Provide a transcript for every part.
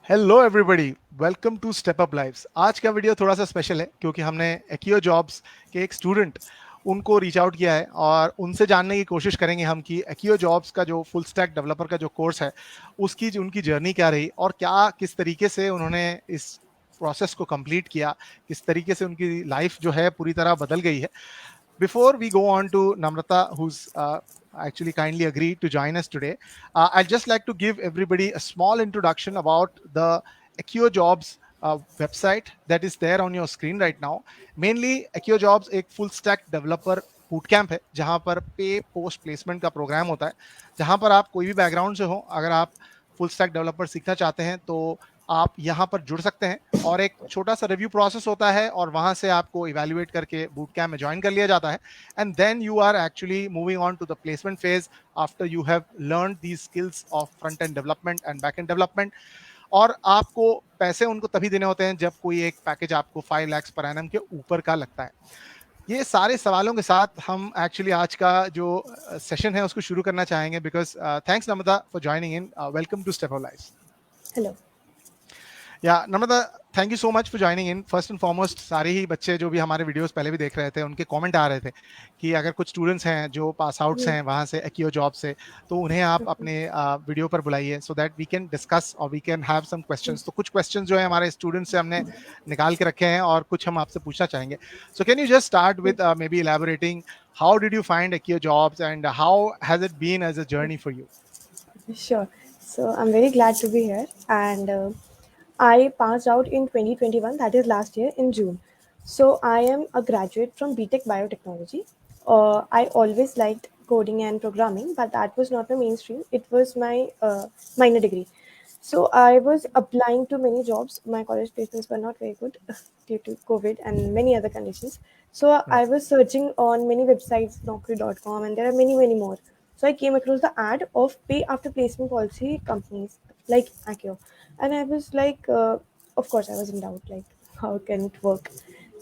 Hello everybody, welcome to Step Up Lives. आज का video थोड़ा सा स्पेशल है क्योंकि हमने एक्यो जॉब्स के एक स्टूडेंट उनको रीच आउट किया है और उनसे जानने की कोशिश करेंगे हम कि एक्यो जॉब्स का जो फुल स्टैक डेवलपर का जो कोर्स है उसकी उनकी जर्नी क्या रही और क्या किस तरीके से उन्होंने इस प्रोसेस को कंप्लीट किया, किस तरीके से उनकी लाइफ जो है पूरी तरह बदल गई है। Before we go on to Namrata, who's actually kindly agreed to join us today, I'd just like to give everybody a small introduction about the AccioJobs website that is there on your screen right now. Mainly, AccioJobs एक full stack developer boot camp है जहां पर पे post placement का programme होता है, जहां पर आप कोई भी बैकग्राउंड से हो, अगर आप फुल स्टैक डेवलपर सीखना चाहते हैं तो आप यहाँ पर जुड़ सकते हैं और एक छोटा सा रिव्यू प्रोसेस होता है और वहां से आपको इवेल्युएट करके बूट कैंप में ज्वाइन कर लिया जाता है and then you are actually moving on to the placement phase after you have learn these skills of front end development and back end development. और आपको पैसे उनको तभी देने होते हैं जब कोई एक पैकेज आपको 5 लाख पर एनम के ऊपर का लगता है। ये सारे सवालों के साथ हम एक्चुअली आज का जो सेशन है उसको शुरू करना चाहेंगे because thanks Namrata for joining in. Welcome to step of life. Hello. Yeah Namrata, thank you so much for joining in. First and foremost, सारे ही बच्चे जो भी हमारे वीडियोस पहले भी देख रहे थे उनके कमेंट आ रहे थे कि अगर कुछ स्टूडेंट्स हैं जो पास आउट्स हैं वहाँ से एक्यो जॉब से, तो उन्हें आप अपने वीडियो पर बुलाइए so that we can discuss और we can have some questions. तो कुछ क्वेश्चंस जो है हमारे स्टूडेंट्स से हमने निकाल के रखे हैं और कुछ हम आपसे पूछना चाहेंगे। So can you just start with may be elaborating how did you find Accio Jobs and how has it been as a journey for you? Sure. So I'm very glad to be here, and I passed out in 2021. That is last year in June. So I am a graduate from BTech Biotechnology. I always liked coding and programming, but that was not my mainstream. It was my minor degree. So I was applying to many jobs. My college placements were not very good due to COVID and many other conditions. So I Right. was searching on many websites, Naukri.com, and there are many, many more. So I came across the ad of pay after placement policy companies like Accio, and I was like, of course, I was in doubt, like how can it work?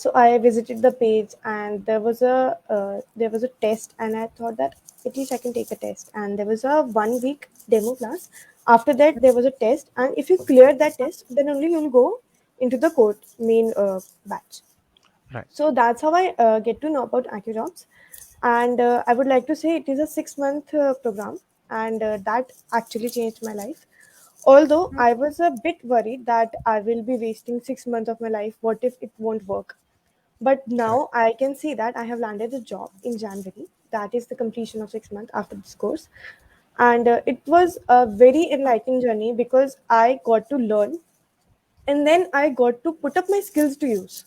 So I visited the page, and there was a test, and I thought that at least I can take a test. And there was a 1 week demo class. After that, there was a test, and if you clear that test, then only you'll go into the court main batch. Right. So that's how I get to know about AccioJobs. And I would like to say it is a 6 month program, and that actually changed my life. Although I was a bit worried that I will be wasting 6 months of my life, what if it won't work? But Correct. now I can see that I have landed a job in January. That is the completion of 6 months after this course. And it was a very enlightening journey because I got to learn, and then I got to put up my skills to use.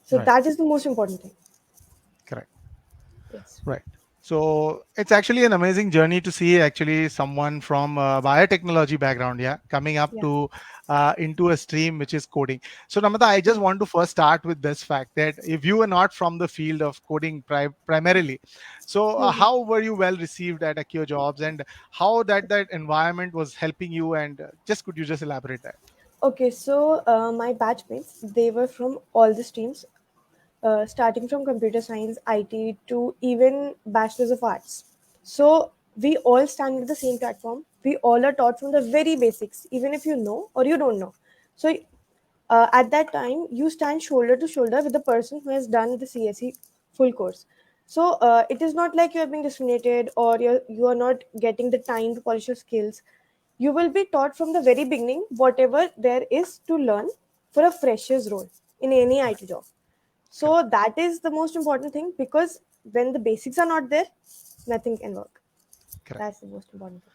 So Right. that is the most important thing. Correct. Yes. Right. So it's actually an amazing journey to see actually someone from a biotechnology background, yeah, coming up Yeah. to into a stream which is coding. So Namata, I just want to first start with this fact that if you were not from the field of coding primarily, so Mhm. how were you well received at Accio Jobs and how that environment was helping you? And just could you just elaborate that? Okay, so my batchmates, they were from all the streams, starting from computer science, IT, to even bachelors of arts. So we all stand at the same platform. We all are taught from the very basics, even if you know or you don't know. So at that time, you stand shoulder to shoulder with the person who has done the CSE full course. So it is not like you are being discriminated or you are not getting the time to polish your skills. You will be taught from the very beginning whatever there is to learn for a fresher's role in any IT job. Correct. So that is the most important thing, because when the basics are not there, nothing can work. Correct. That's the most important thing.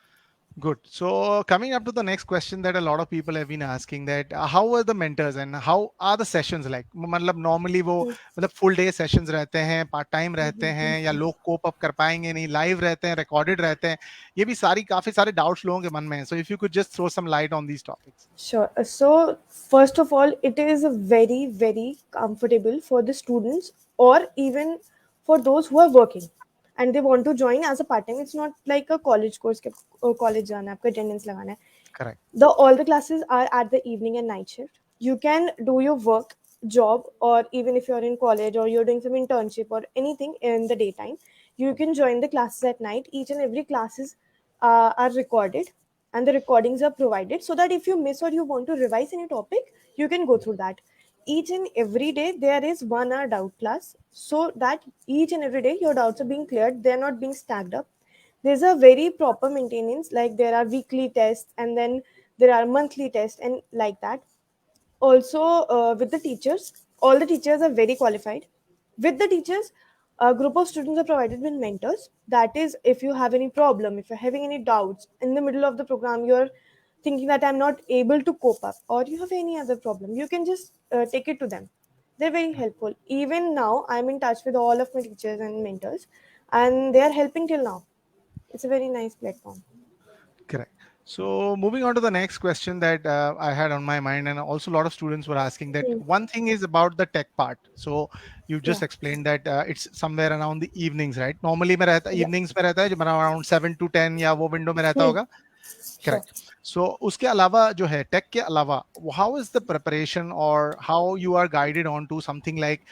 Good. So coming up to the next question that a lot of people have been asking that how are the mentors and how are the sessions like? मतलब normally वो मतलब full day sessions रहते हैं, part time रहते हैं या लोग cope up कर पाएंगे नहीं, live रहते हैं, recorded रहते हैं, ये भी सारी काफी सारे doubts लोगों के मन में हैं. So if you could just throw some light on these topics. Sure. So, first of all, it is very, very comfortable for the students or even for those who are working and they want to join as a part time. It's not like a college course, college जाना है, आपको attendance लगाना है. Correct. All the classes are at the evening and night shift. You can do your work, job, or even if you're in college or you're doing some internship or anything in the daytime, you can join the classes at night. Each and every classes are recorded, and the recordings are provided, so that if you miss or you want to revise any topic, you can go through that. Each and every day there is 1 hour doubt class, so that each and every day your doubts are being cleared, they're not being stacked up. There's a very proper maintenance, like there are weekly tests, and then there are monthly tests, and like that. Also, with the teachers, all the teachers are very qualified. With the teachers, a group of students are provided with mentors. That is, if you have any problem, if you're having any doubts in the middle of the program, you're thinking that I'm not able to cope up, or you have any other problem, you can just take it to them. They're very helpful. Even now I'm in touch with all of my teachers and mentors, and they are helping till now. It's a very nice platform. Correct. So moving on to the next question that I had on my mind, and also a lot of students were asking that Hmm. one thing is about the tech part. So you Yeah. just explained that it's somewhere around the evenings, right? Normally में रहता Yeah. evenings में रहता है जब around 7 to 10 या वो window में रहता Hmm. होगा. Sure. Correct. So उसके अलावा जो है tech के अलावा, how is the preparation or how you are guided on to something like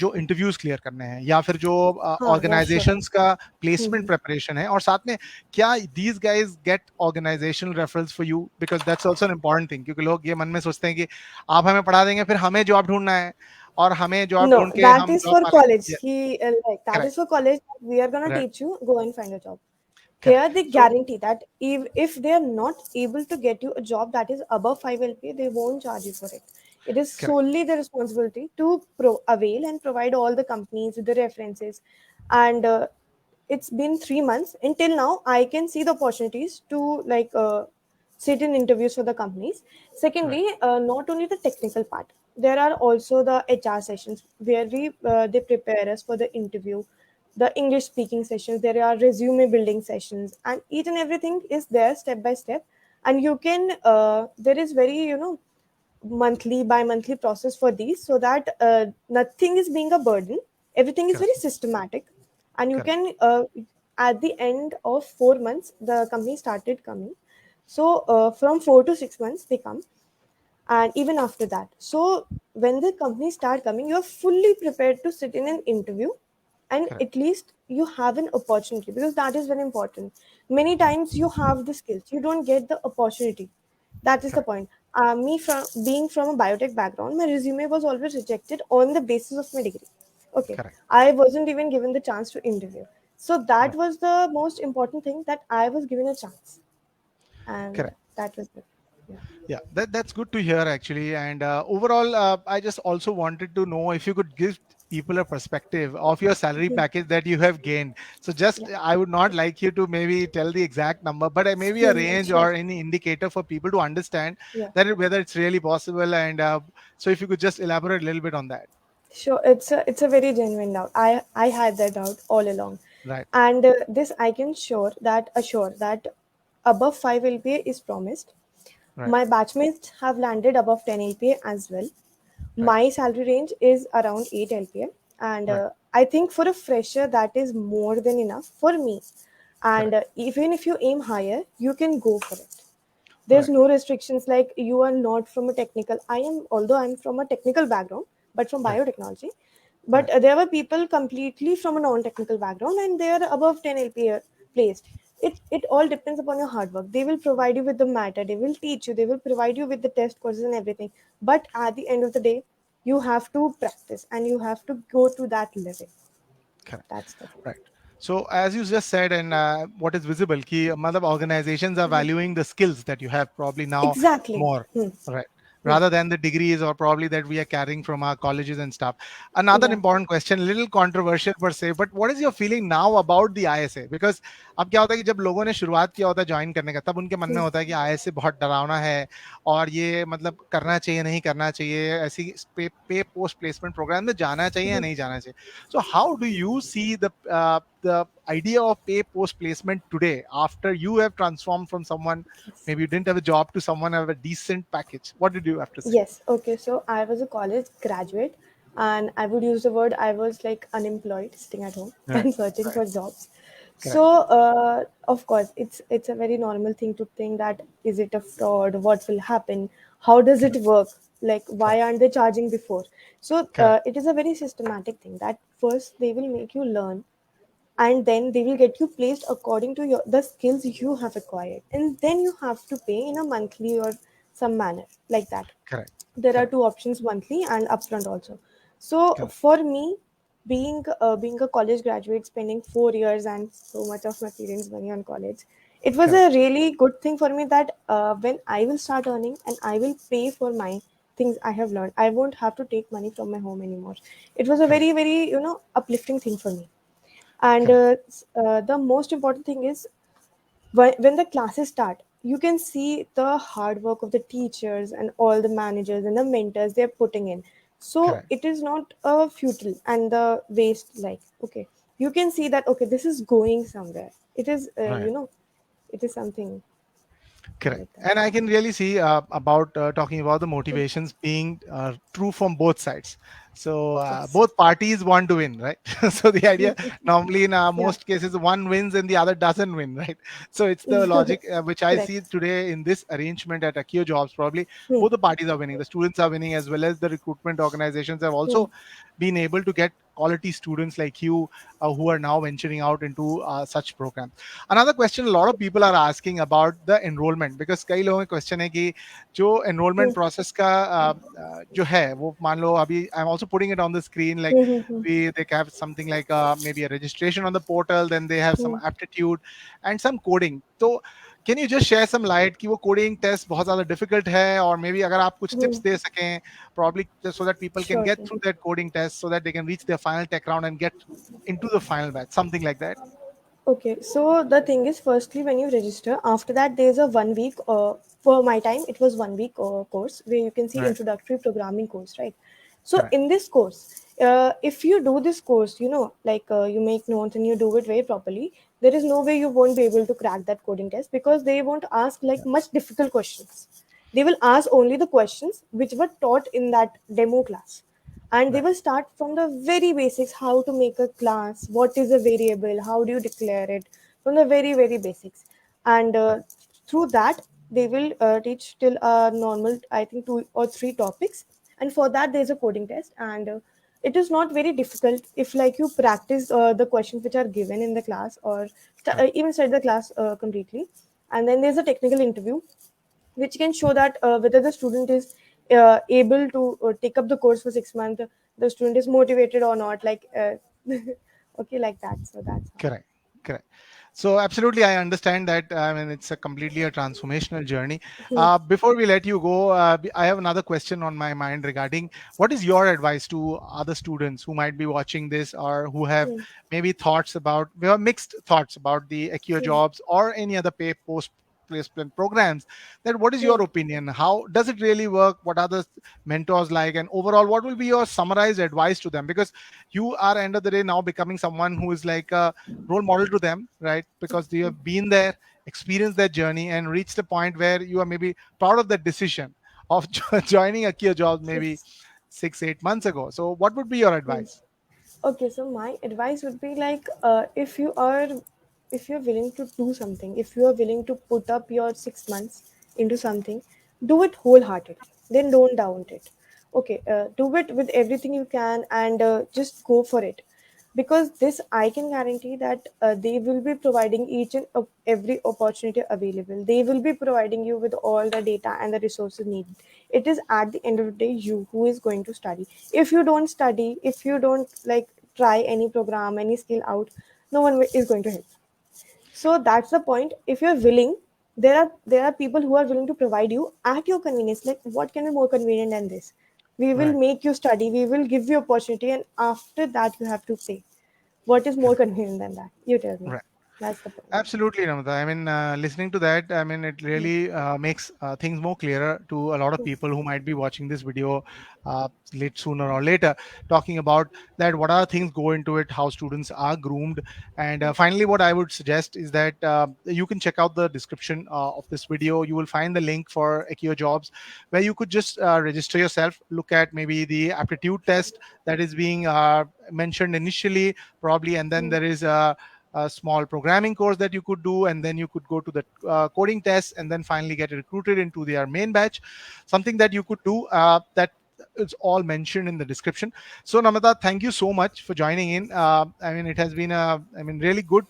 जो इंटरव्यूज क्लियर करने हैं या फिर जो हाँ, yeah, sure. ऑर्गेनाइजेशंस का प्लेसमेंट Hmm. प्रिपरेशन है, और साथ में क्या these guys get organisational referrals for you, because that's also an important thing, क्योंकि लोग ये मन में सोचते हैं कि आप हमें पढ़ा देंगे फिर हमें जॉब ढूंढना है और हमें जॉब No, ढूंढ के that हम is जॉब for college. पालेंगे. He like that is correct. for college. We are gonna right. teach you. Go and find a job. Here correct. they so guarantee that if they are not able to get you a job that is above 5 LPA, they won't charge you for it. It is correct. solely the responsibility to avail and provide all the companies with the references. And it's been 3 months. Until now, I can see the opportunities to like sit in interviews for the companies. Right. Secondly, not only the technical part, there are also the HR sessions where we they prepare us for the interview, the English speaking sessions, there are resume building sessions, and each and everything is there step by step. And you can there is very monthly by monthly process for these, so that nothing is being a burden, everything is very correct. systematic. And you correct. can at the end of 4 months the company started coming. So from 4 to 6 months they come, and even after that. So when the companies start coming, you're fully prepared to sit in an interview, and correct. at least you have an opportunity, because that is very important. Many times you have the skills, you don't get the opportunity. That is the correct. point. Me from being from a biotech background, my resume was always rejected on the basis of my degree. Okay, correct. I wasn't even given the chance to interview. So that right. was the most important thing, that I was given a chance, and correct. that was it. Yeah. Yeah, that's good to hear actually. And overall, I just also wanted to know if you could give people a perspective of your salary Hmm. package that you have gained. So just Yeah. I would not like you to maybe tell the exact number, but maybe a range Sure. or any indicator for people to understand Yeah. that whether it's really possible. And so if you could just elaborate a little bit on that. Sure, it's a very genuine doubt. I had that doubt all along, Right. and this I can assure that above 5 LPA is promised. Right. My batchmates have landed above 10 LPA as well. Right. My salary range is around 8 LPA, and Right. I think for a fresher that is more than enough for me. And Correct. even if you aim higher, you can go for it. There's Right. no restrictions, like you are not from a technical. I am, although I'm from a technical background, but from Right. biotechnology. But Right. there were people completely from a non-technical background, and they are above 10 LPA placed. It all depends upon your hard work. They will provide you with the matter, they will teach you, they will provide you with the test courses and everything. But at the end of the day, you have to practice and you have to go to that level. Correct. That's the thing. Right. So as you just said, and what is visible, कि मतलब organizations are valuing the skills that you have probably now Exactly. more, Hmm. right? Hmm. Rather than the degrees or probably that we are carrying from our colleges and stuff. Another Yeah. important question, little controversial per se, but what is your feeling now about the ISA? Because अब क्या होता है कि जब लोगों ने शुरुआत किया होता है ज्वाइन करने का, तब उनके मन में Hmm. होता है कि ISA बहुत डरावना है और ये मतलब करना चाहिए नहीं करना चाहिए, ऐसी पे पोस्ट प्लेसमेंट प्रोग्राम में जाना चाहिए या Hmm. नहीं जाना चाहिए. So how do you see the idea of pay post placement today after you have transformed from someone Yes. maybe you didn't have a job to someone have a decent package? What did you have to say? Yes. Okay. So I was a college graduate, and I would use the word I was like unemployed, sitting at home Right. and searching Right. for jobs. So Correct. of course, it's a very normal thing to think that is it a fraud? What will happen? How does it Correct. work? Like why Correct. aren't they charging before? So Correct. it is a very systematic thing that first they will make you learn and then they will get you placed according to the skills you have acquired, and then you have to pay in a monthly or some manner like that. Correct. There are Correct. two options, monthly and upfront also. So Correct. for me, being a college graduate, spending 4 years and so much of my parents money on college, it was Correct. a really good thing for me that when I will start earning and I will pay for my things I have learned, I won't have to take money from my home anymore. It was a Correct. very uplifting thing for me. And Correct. the most important thing is, when the classes start, you can see the hard work of the teachers and all the managers and the mentors they're putting in. So Correct. it is not a futile and the waste, like, okay, you can see that okay, this is going somewhere. It is Right. it is something Correct. like that. And I can really see about talking about the motivations being true from both sides. So Yes. both parties want to win, right? So the idea normally in Yeah. most cases one wins and the other doesn't win, right? So it's the logic which I Correct. see today in this arrangement at AccioJobs. Probably Hmm. both the parties are winning. The students are winning as well as the recruitment organizations have Hmm. also been able to get quality students like you who are now venturing out into such programs. Another question a lot of people are asking about the enrollment, because कई लोगों का question है कि जो Hmm. enrollment process का जो है वो मान लो अभी I'm also putting it on the screen, like Hmm. Hmm. Hmm. they have something like maybe a registration on the portal, then they have some Hmm. aptitude and some coding. So can you just share some light कि वो coding test बहुत ज़्यादा difficult है, और maybe अगर आप कुछ Hmm. tips दे सकें probably just so that people can get Surely. through that coding test so that they can reach their final tech round and get into the final batch, something like that. Okay, so the thing is, firstly, when you register, after that, there's a 1 week, for my time, it was 1 week course where you can see Right. introductory programming course, right? So, Correct. in this course, if you do this course, like you make notes and you do it very properly, there is no way you won't be able to crack that coding test, because they won't ask like Yeah. much difficult questions. They will ask only the questions which were taught in that demo class, and they Right. will start from the very basics: how to make a class, what is a variable, how do you declare it, from the very basics. And Right. through that, they will teach till a normal, I think, 2 or 3 topics. And for that, there's a coding test. And it is not very difficult if like you practice the questions which are given in the class, or Correct. even study the class completely. And then there's a technical interview which can show that whether the student is able to take up the course for 6 months, the student is motivated or not, like okay, like that. So that's how. Correct. Correct. So absolutely, I understand that. I mean, it's a completely a transformational journey. Hmm. Before we let you go, I have another question on my mind regarding what is your advice to other students who might be watching this or who have Hmm. maybe thoughts about, we have mixed thoughts about the Accio Hmm. jobs or any other pay post placement programs. That what is Hmm. your opinion? How does it really work? What are the mentors like? And overall, what will be your summarized advice to them? Because you are end of the day now becoming someone who is like a role model to them, right? Because you have been there, experienced that journey, and reached a point where you are maybe proud of that decision of joining Akia Jobs maybe Yes. 6 8 months ago. So, what would be your Hmm. advice? Okay, so my advice would be like, if you're willing to do something, if you are willing to put up your 6 months into something, do it wholeheartedly. Then don't doubt it. Okay, do it with everything you can, and just go for it. Because this, I can guarantee that they will be providing each and every opportunity available. They will be providing you with all the data and the resources needed. It is at the end of the day you who is going to study. If you don't study, if you don't like try any program, any skill out, no one is going to help. So that's the point. If you're willing, there are people who are willing to provide you at your convenience. Like, what can be more convenient than this? We will Right. make you study, we will give you opportunity, and after that you have to pay. What is more Correct. convenient than that? You tell me. Right. That's the point. Absolutely, Namita. I mean, listening to that, I mean, it Hmm. really makes things more clearer to a lot of Hmm. people who might be watching this video late sooner or later, talking about that what are things go into it, how students are groomed, and finally, what I would suggest is that you can check out the description of this video. You will find the link for Accio Jobs, where you could just register yourself, look at maybe the aptitude test that is being mentioned initially, probably, and then Hmm. there is a small programming course that you could do, and then you could go to the coding test, and then finally get recruited into their main batch. Something that you could do that it's all mentioned in the description. So Namrata, thank you so much for joining in. I mean, it has been a, I mean, really good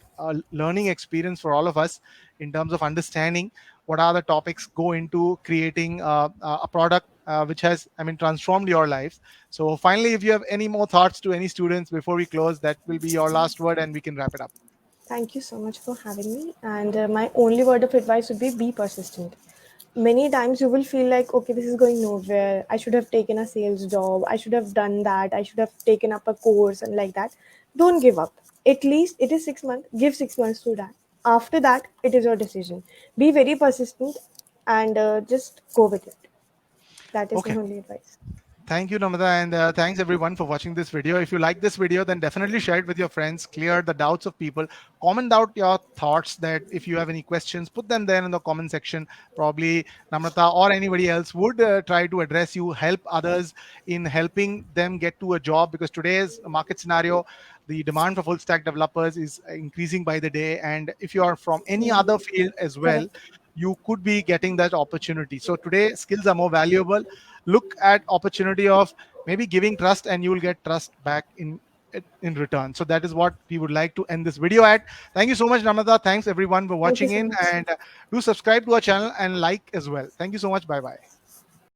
learning experience for all of us in terms of understanding what are the topics go into creating a product which has, I mean, transformed your lives. So finally, if you have any more thoughts to any students before we close, that will be your last word and we can wrap it up. Thank you so much for having me. And my only word of advice would be persistent. Many times you will feel like, okay, this is going nowhere. I should have taken a sales job. I should have done that. I should have taken up a course and like that. Don't give up. At least it is 6 months. Give 6 months to that. After that, it is your decision. Be very persistent and just go with it. That is my Okay. only advice. Thank you, Namrata, and thanks everyone for watching this video. If you like this video, then definitely share it with your friends, clear the doubts of people, comment out your thoughts. That if you have any questions, put them there in the comment section. Probably Namrata or anybody else would try to address you, help others in helping them get to a job, because today's market scenario, the demand for full stack developers is increasing by the day. And if you are from any other field as well, Correct. you could be getting that opportunity. So today skills are more valuable. Look at opportunity of maybe giving trust and you will get trust back in return. So that is what we would like to end this video at. Thank you so much, Namrata. Thanks everyone for Thank you watching so in, much. and do subscribe to our channel and like as well. Thank you so much. Bye bye.